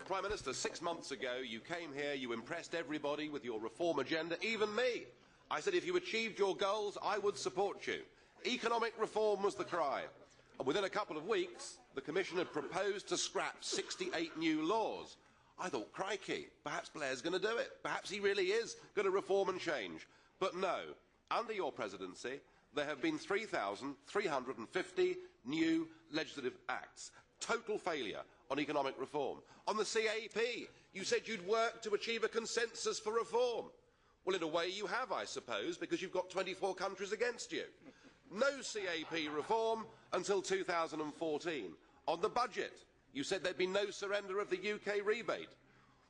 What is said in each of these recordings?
Prime Minister, 6 months ago you came here, you impressed everybody with your reform agenda, even me. I said if you achieved your goals, I would support you. Economic reform was the cry. And within a couple of weeks, the Commission had proposed to scrap 68 new laws. I thought, crikey, perhaps Blair's going to do it. Perhaps he really is going to reform and change. But no, under your presidency, there have been 3,350 new legislative acts. Total failure on economic reform. On the CAP, you said you'd work to achieve a consensus for reform. Well, in a way you have, I suppose, because you've got 24 countries against you. No CAP reform until 2014. On the budget, you said there'd be no surrender of the UK rebate.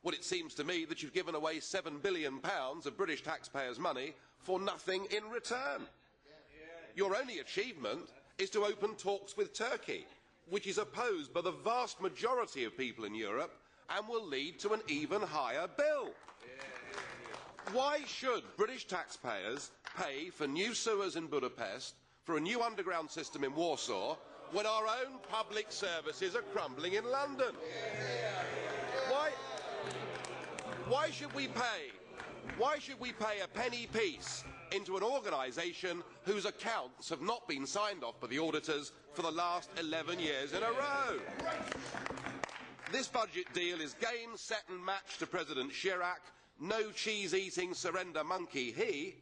Well, it seems to me that you've given away £7 billion of British taxpayers' money for nothing in return. Your only achievement is to open talks with Turkey, which is opposed by the vast majority of people in Europe and will lead to an even higher bill. Why should British taxpayers pay for new sewers in Budapest, for a new underground system in Warsaw, when our own public services are crumbling in London? Why should we pay a penny piece into an organisation whose accounts have not been signed off by the auditors for the last 11 years in a row? This budget deal is game, set and match to President Chirac. No cheese-eating surrender monkey he.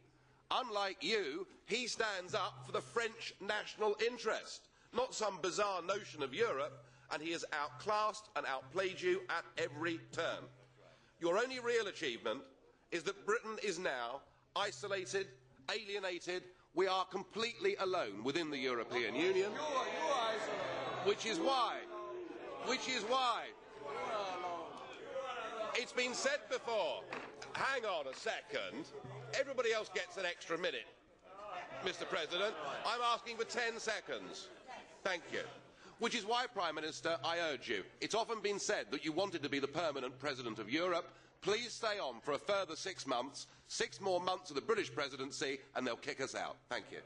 Unlike you, he stands up for the French national interest, not some bizarre notion of Europe, and he has outclassed and outplayed you at every turn. Your only real achievement is that Britain is now isolated, alienated. We are completely alone within the European Union, which is why it's been said before. Hang on a second. Everybody else gets an extra minute, Mr. President. I'm asking for 10 seconds. Thank you. Which is why, Prime Minister, I urge you. It's often been said that you wanted to be the permanent President of Europe. Please stay on for a further 6 months, 6 more months of the British presidency, and they'll kick us out. Thank you.